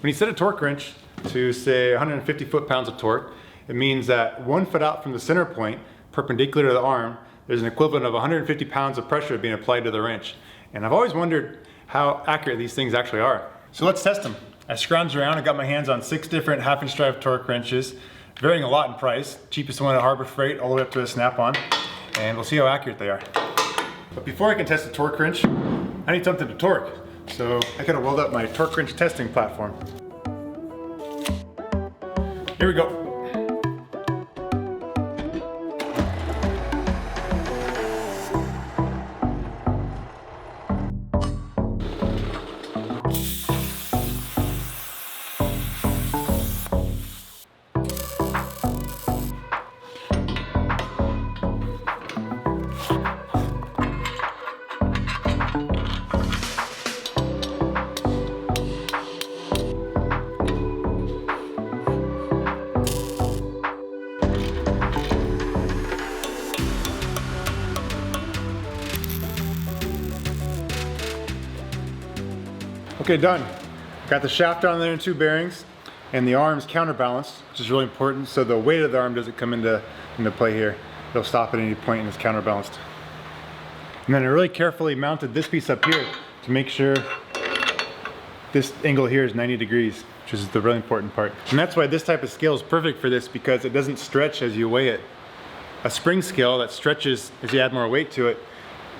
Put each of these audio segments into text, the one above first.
When you set a torque wrench to say 150 foot-pounds of torque, it means that 1 foot out from the center point, perpendicular to the arm, there's an equivalent of 150 pounds of pressure being applied to the wrench. And I've always wondered how accurate these things actually are. So let's test them. I scrounged around and got my hands on 6 different half-inch drive torque wrenches, varying a lot in price. Cheapest one at Harbor Freight, all the way up to a Snap-on. And we'll see how accurate they are. But before I can test a torque wrench, I need something to torque. So I gotta weld up my torque wrench testing platform. Here we go. Okay, done. Got the shaft on there and 2 bearings, and the arm's counterbalanced, which is really important, so the weight of the arm doesn't come into play here. It'll stop at any point and it's counterbalanced. And then I really carefully mounted this piece up here to make sure this angle here is 90 degrees, which is the really important part. And that's why this type of scale is perfect for this, because it doesn't stretch as you weigh it. A spring scale that stretches as you add more weight to it,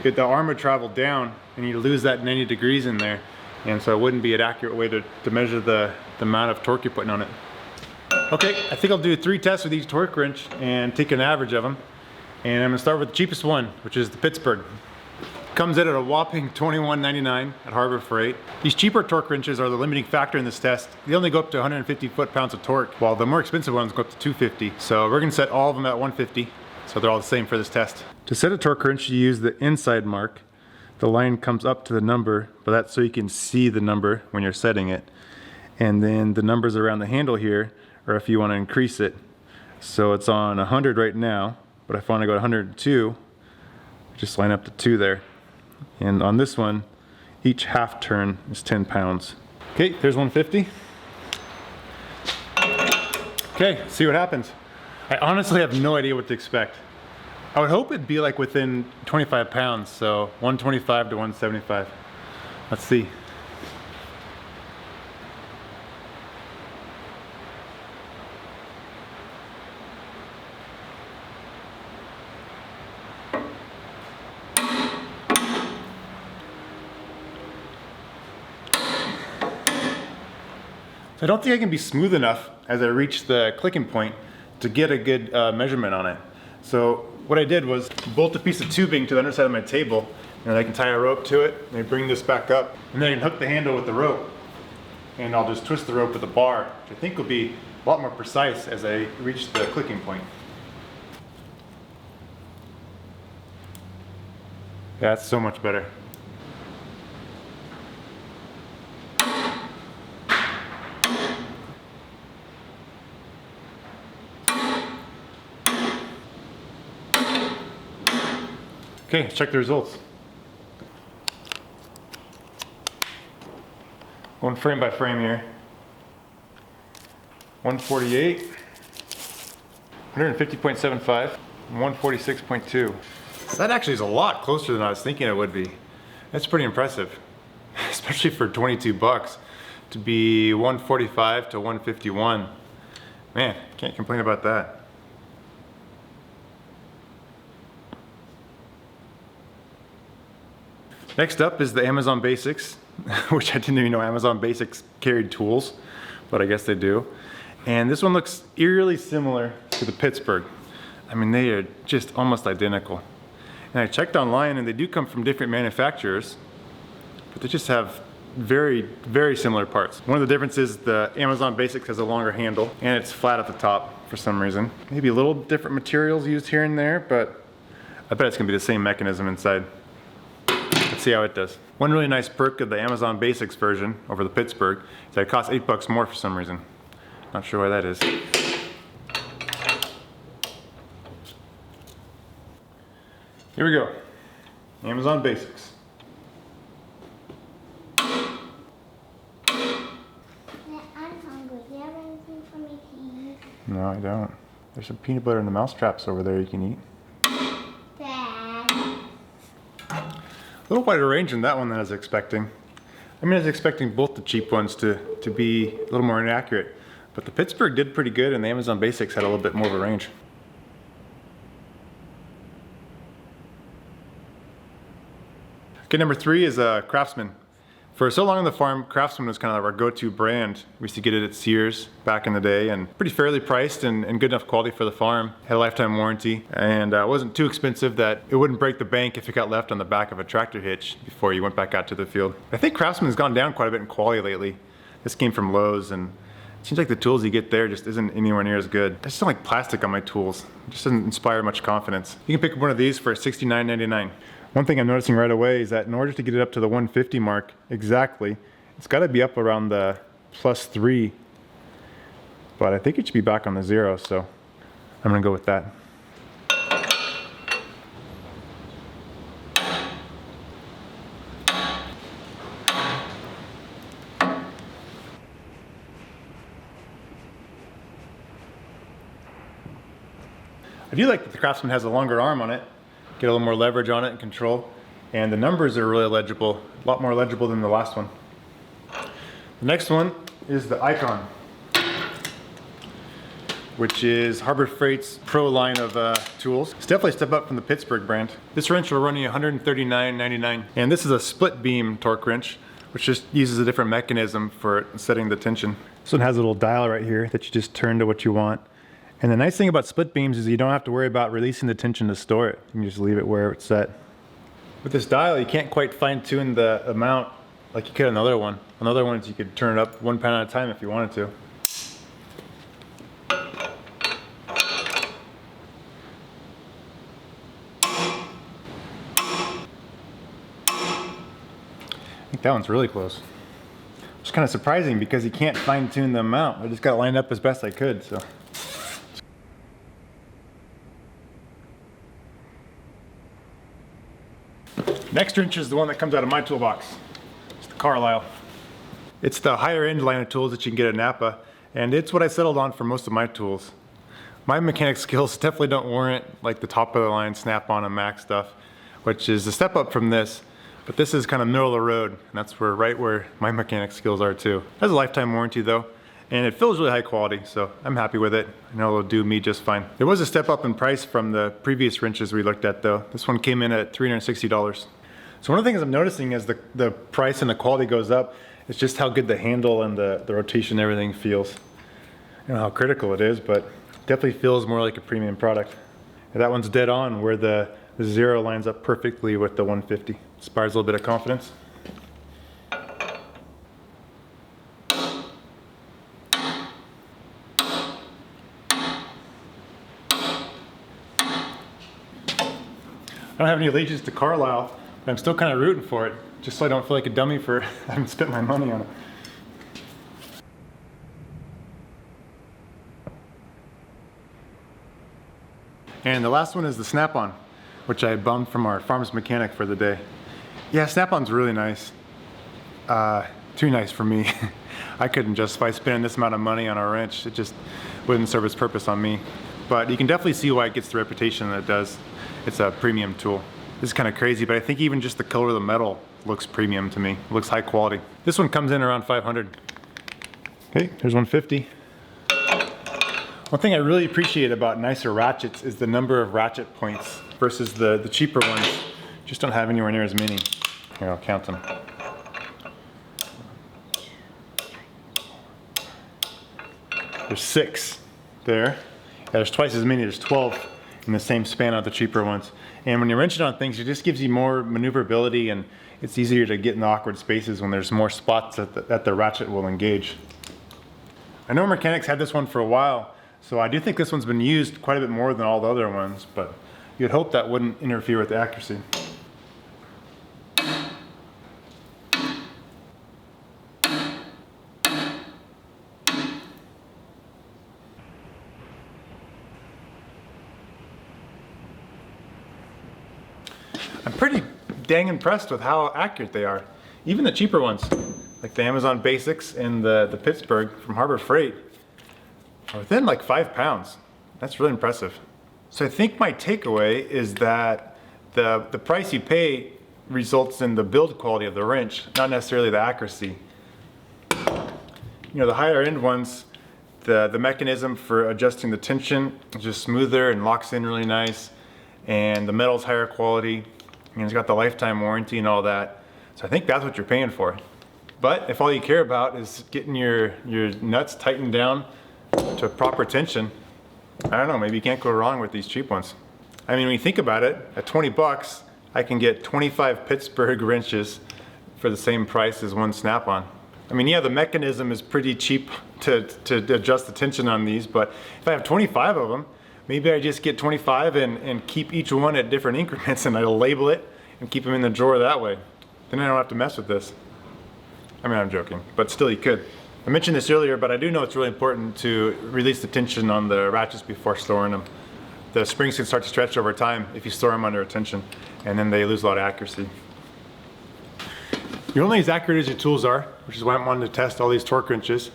the arm would travel down and you lose that 90 degrees in there. And so it wouldn't be an accurate way to measure the amount of torque you're putting on it. Okay, I think I'll do 3 tests with each torque wrench and take an average of them. And I'm gonna start with the cheapest one, which is the Pittsburgh. Comes in at a whopping $21.99 at Harbor Freight. These cheaper torque wrenches are the limiting factor in this test. They only go up to 150 foot-pounds of torque, while the more expensive ones go up to 250. So we're gonna set all of them at 150, so they're all the same for this test. To set a torque wrench, you use the inside mark. The line comes up to the number, but that's so you can see the number when you're setting it. And then the numbers around the handle here are if you want to increase it. So it's on 100 right now, but if I want to go to 102, just line up to 2 there. And on this one, each half turn is 10 pounds. Okay, there's 150. Okay, see what happens. I honestly have no idea what to expect. I would hope it'd be like within 25 pounds, so 125 to 175. Let's see. So I don't think I can be smooth enough as I reach the clicking point to get a good measurement on it. So what I did was bolt a piece of tubing to the underside of my table, and I can tie a rope to it, and I bring this back up, and then I can hook the handle with the rope, and I'll just twist the rope with a bar, which I think will be a lot more precise as I reach the clicking point. That's so much better. Okay, let's check the results. Going frame by frame here. 148, 150.75, and 146.2. So that actually is a lot closer than I was thinking it would be. That's pretty impressive, especially for 22 bucks to be 145 to 151. Man, can't complain about that. Next up is the Amazon Basics, which I didn't even know Amazon Basics carried tools, but I guess they do. And this one looks eerily similar to the Pittsburgh. I mean, they are just almost identical. And I checked online and they do come from different manufacturers, but they just have very, very similar parts. One of the differences, the Amazon Basics has a longer handle and it's flat at the top for some reason. Maybe a little different materials used here and there, but I bet it's gonna be the same mechanism inside. Let's see how it does. One really nice perk of the Amazon Basics version over the Pittsburgh is that it costs $8 more for some reason. Not sure why that is. Here we go. Amazon Basics. No, I don't. There's some peanut butter in the mouse traps over there you can eat. Dad. A little wider range in that one than I was expecting. I mean, I was expecting both the cheap ones to be a little more inaccurate, but the Pittsburgh did pretty good and the Amazon Basics had a little bit more of a range. Okay, number 3 is Craftsman. For so long on the farm, Craftsman was kind of our go-to brand. We used to get it at Sears back in the day, and pretty fairly priced and good enough quality for the farm. Had a lifetime warranty, and it wasn't too expensive that it wouldn't break the bank if it got left on the back of a tractor hitch before you went back out to the field. I think Craftsman's gone down quite a bit in quality lately. This came from Lowe's, and it seems like the tools you get there just isn't anywhere near as good. I just don't like plastic on my tools. It just doesn't inspire much confidence. You can pick up one of these for $69.99. One thing I'm noticing right away is that in order to get it up to the 150 mark exactly, it's got to be up around the +3. But I think it should be back on the 0, so I'm going to go with that. I do like that the Craftsman has a longer arm on it. Get a little more leverage on it and control. And the numbers are really legible, a lot more legible than the last one. The next one is the Icon, which is Harbor Freight's pro line of tools. It's definitely a step up from the Pittsburgh brand. This wrench will run you $139.99. And this is a split beam torque wrench, which just uses a different mechanism for setting the tension. This one has a little dial right here that you just turn to what you want. And the nice thing about split beams is you don't have to worry about releasing the tension to store it. You can just leave it where it's set. With this dial, you can't quite fine tune the amount like you could on the other one. On the other ones, you could turn it up 1 pound at a time if you wanted to. I think that one's really close. It's kind of surprising because you can't fine tune the amount. I just got it lined up as best I could, so. Next wrench is the one that comes out of my toolbox. It's the Carlyle. It's the higher end line of tools that you can get at Napa, and it's what I settled on for most of my tools. My mechanic skills definitely don't warrant like the top of the line Snap-on and Mac stuff, which is a step up from this, but this is kind of middle of the road, and that's right where my mechanic skills are too. It has a lifetime warranty though, and it feels really high quality, so I'm happy with it. I know it'll do me just fine. There was a step up in price from the previous wrenches we looked at though. This one came in at $360. So one of the things I'm noticing as the price and the quality goes up is just how good the handle and the rotation and everything feels. I don't know how critical it is, but it definitely feels more like a premium product. And that one's dead on where the 0 lines up perfectly with the 150. Inspires a little bit of confidence. I don't have any allegiance to Carlyle, but I'm still kind of rooting for it, just so I don't feel like a dummy for having spent my money on it. And the last one is the Snap-on, which I bummed from our farm's mechanic for the day. Yeah, Snap-on's really nice. Too nice for me. I couldn't justify spending this amount of money on a wrench. It just wouldn't serve its purpose on me. But you can definitely see why it gets the reputation that it does. It's a premium tool. This is kind of crazy, but I think even just the color of the metal looks premium to me. It looks high quality. This one comes in around $500. Okay, here's 150. One thing I really appreciate about nicer ratchets is the number of ratchet points versus the cheaper ones. Just don't have anywhere near as many. Here, I'll count them. There's 6 there. Yeah, there's twice as many, there's 12 in the same span of the cheaper ones. And when you're wrenching on things, it just gives you more maneuverability and it's easier to get in awkward spaces when there's more spots that the ratchet will engage. I know mechanics had this one for a while, so I do think this one's been used quite a bit more than all the other ones, but you'd hope that wouldn't interfere with the accuracy. I'm pretty dang impressed with how accurate they are. Even the cheaper ones, like the Amazon Basics and the Pittsburgh from Harbor Freight, within like 5 pounds. That's really impressive. So I think my takeaway is that the price you pay results in the build quality of the wrench, not necessarily the accuracy. You know, the higher end ones, the mechanism for adjusting the tension is just smoother and locks in really nice, and the metal's higher quality, and it's got the lifetime warranty and all that. So I think that's what you're paying for. But if all you care about is getting your nuts tightened down to proper tension, I don't know, maybe you can't go wrong with these cheap ones. I mean, when you think about it, at 20 bucks, I can get 25 Pittsburgh wrenches for the same price as one Snap-on. I mean, yeah, the mechanism is pretty cheap to adjust the tension on these, but if I have 25 of them, maybe I just get 25 and keep each one at different increments, and I'll label it and keep them in the drawer that way. Then I don't have to mess with this. I mean, I'm joking, but still you could. I mentioned this earlier, but I do know it's really important to release the tension on the ratchets before storing them. The springs can start to stretch over time if you store them under a tension, and then they lose a lot of accuracy. You're only as accurate as your tools are, which is why I'm wanting to test all these torque wrenches.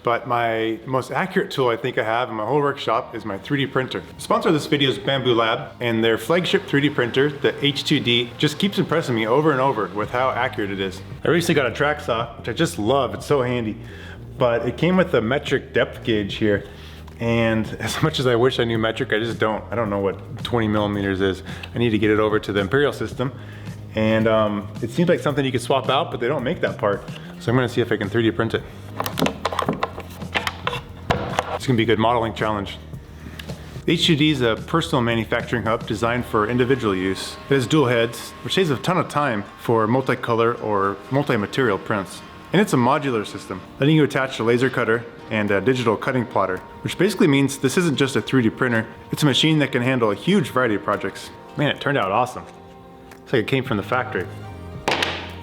But my most accurate tool I think I have in my whole workshop is my 3D printer. The sponsor of this video is Bamboo Lab, and their flagship 3D printer, the H2D, just keeps impressing me over and over with how accurate it is. I recently got a track saw, which I just love, it's so handy. But it came with a metric depth gauge here. And as much as I wish I knew metric, I just don't. I don't know what 20 millimeters is. I need to get it over to the Imperial system. And it seems like something you could swap out, but they don't make that part. So I'm gonna see if I can 3D print it. It's gonna be a good modeling challenge. The H2D is a personal manufacturing hub designed for individual use. It has dual heads, which saves a ton of time for multicolor or multi-material prints. And it's a modular system, letting you attach a laser cutter and a digital cutting plotter, which basically means this isn't just a 3D printer, it's a machine that can handle a huge variety of projects. Man, it turned out awesome. It's like it came from the factory.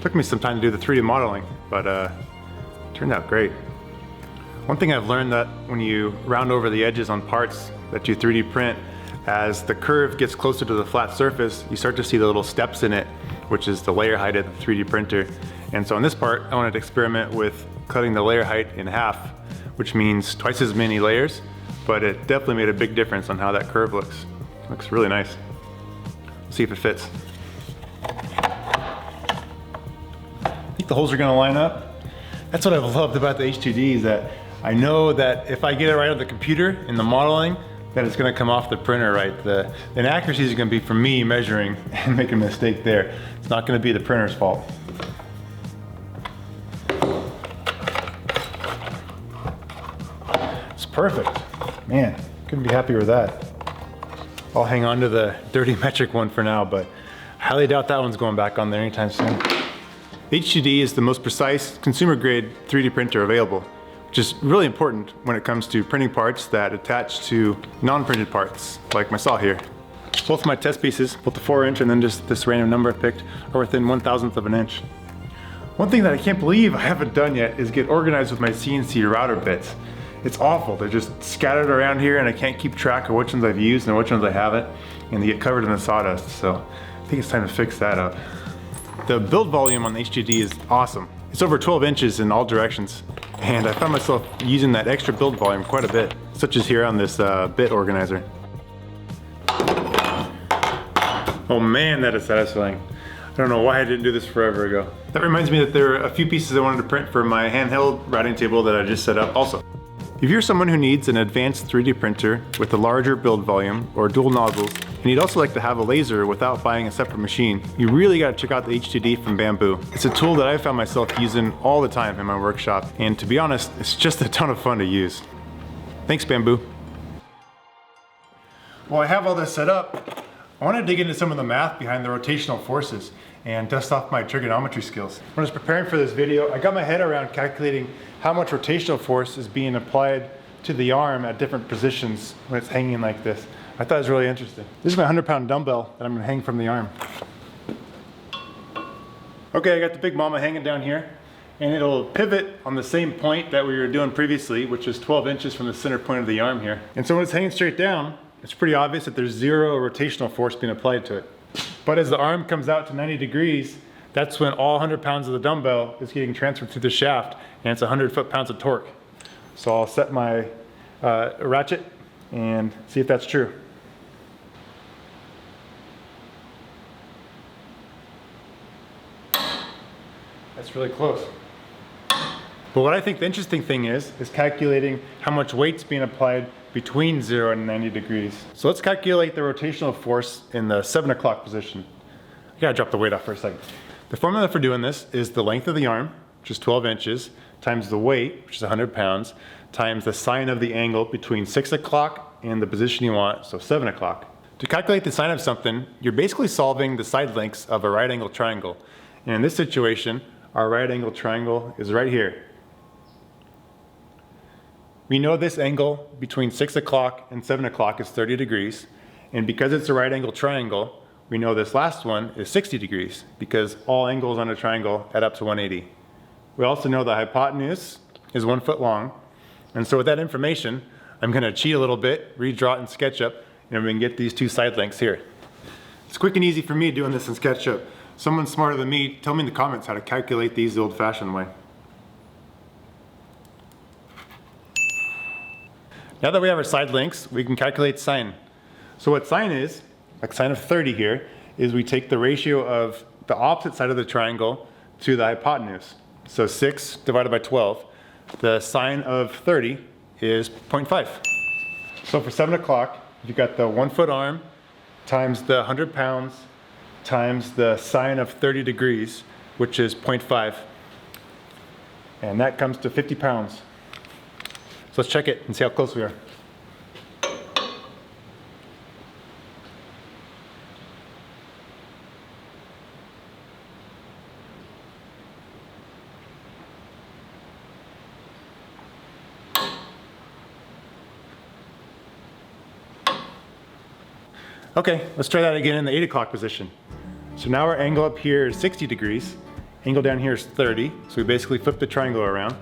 Took me some time to do the 3D modeling, but it turned out great. One thing I've learned that when you round over the edges on parts that you 3D print, as the curve gets closer to the flat surface, you start to see the little steps in it, which is the layer height of the 3D printer. And so on this part, I wanted to experiment with cutting the layer height in half, which means twice as many layers, but it definitely made a big difference on how that curve looks. It looks really nice. Let's see if it fits. I think the holes are gonna line up. That's what I've loved about the H2D, is that I know that if I get it right on the computer in the modeling, that it's gonna come off the printer right. The inaccuracies are gonna be from me measuring and making a mistake there. It's not gonna be the printer's fault. It's perfect. Man, couldn't be happier with that. I'll hang on to the dirty metric one for now, but I highly doubt that one's going back on there anytime soon. H2D is the most precise consumer-grade 3D printer available, which is really important when it comes to printing parts that attach to non-printed parts, like my saw here. Both of my test pieces, both the 4-inch and then just this random number I picked, are within 1/1000th of an inch. One thing that I can't believe I haven't done yet is get organized with my CNC router bits. It's awful, they're just scattered around here and I can't keep track of which ones I've used and which ones I haven't, and they get covered in the sawdust, so I think it's time to fix that up. The build volume on the H2D is awesome. It's over 12 inches in all directions, and I found myself using that extra build volume quite a bit, such as here on this bit organizer. Oh man, that is satisfying. I don't know why I didn't do this forever ago. That reminds me that there are a few pieces I wanted to print for my handheld writing table that I just set up also. If you're someone who needs an advanced 3D printer with a larger build volume or dual nozzles, and you'd also like to have a laser without buying a separate machine, you really gotta check out the H2D from Bamboo. It's a tool that I found myself using all the time in my workshop, and to be honest, it's just a ton of fun to use. Thanks, Bamboo. Well, I have all this set up. I want to dig into some of the math behind the rotational forces and dust off my trigonometry skills. When I was preparing for this video, I got my head around calculating how much rotational force is being applied to the arm at different positions when it's hanging like this. I thought it was really interesting. This is my 100-pound dumbbell that I'm gonna hang from the arm. Okay, I got the Big Mama hanging down here, and it'll pivot on the same point that we were doing previously, which is 12 inches from the center point of the arm here. And so when it's hanging straight down, it's pretty obvious that there's zero rotational force being applied to it. But as the arm comes out to 90 degrees, that's when all 100 pounds of the dumbbell is getting transferred through the shaft, and it's 100 foot-pounds of torque. So I'll set my ratchet and see if that's true. That's really close. But what I think the interesting thing is calculating how much weight's being applied between 0 and 90 degrees. So let's calculate the rotational force in the 7 o'clock position. I gotta drop the weight off for a second. The formula for doing this is the length of the arm, which is 12 inches, times the weight, which is 100 pounds, times the sine of the angle between 6 o'clock and the position you want, so 7 o'clock. To calculate the sine of something, you're basically solving the side lengths of a right angle triangle. And in this situation, our right angle triangle is right here. We know this angle between 6 o'clock and 7 o'clock is 30 degrees. And because it's a right angle triangle, we know this last one is 60 degrees because all angles on a triangle add up to 180. We also know the hypotenuse is 1 foot long. And so with that information, I'm gonna cheat a little bit, redraw it in SketchUp, and we can get these two side lengths here. It's quick and easy for me doing this in SketchUp. Someone smarter than me, tell me in the comments how to calculate these the old-fashioned way. Now that we have our side lengths, we can calculate sine. So what sine is, like sine of 30 here, is we take the ratio of the opposite side of the triangle to the hypotenuse. So 6 divided by 12. The sine of 30 is 0.5. So for 7 o'clock, you've got the 1 foot arm times the 100 pounds times the sine of 30 degrees, which is 0.5. And that comes to 50 pounds. So let's check it and see how close we are. Okay, let's try that again in the 8 o'clock position. So now our angle up here is 60 degrees. Angle down here is 30. So we basically flip the triangle around.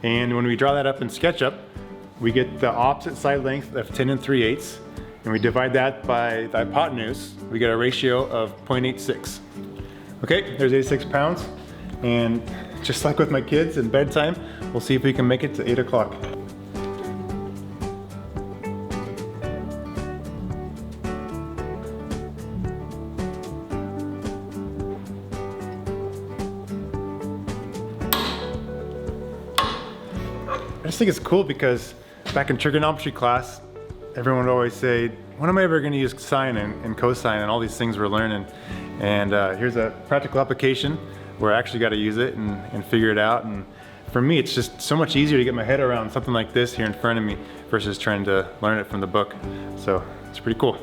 And when we draw that up in SketchUp, we get the opposite side length of 10 3/8. And we divide that by the hypotenuse. We get a ratio of 0.86. Okay, there's 86 pounds. And just like with my kids in bedtime, we'll see if we can make it to 8 o'clock. I just think it's cool because back in trigonometry class, everyone would always say, when am I ever going to use sine and cosine and all these things we're learning? And here's a practical application where I actually got to use it and figure it out. And for me, it's just so much easier to get my head around something like this here in front of me versus trying to learn it from the book. So it's pretty cool.